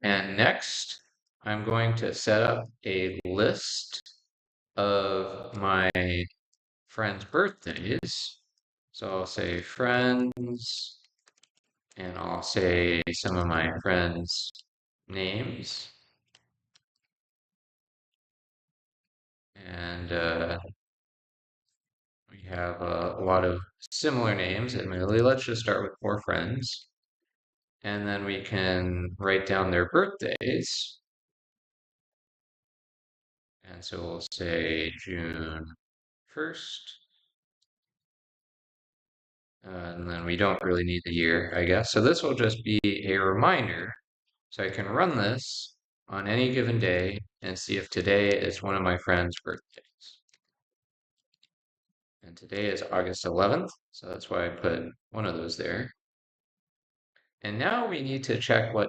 And next, I'm going to set up a list of my friends' birthdays. So I'll say friends, and I'll say some of my friends' names. And we have a lot of similar names, admittedly. Let's just start with 4 friends. And then we can write down their birthdays. And so we'll say June 1st. And then we don't really need the year, I guess. So this will just be a reminder. So I can run this on any given day and see if today is one of my friends' birthdays. And today is August 11th, so that's why I put one of those there. And now we need to check what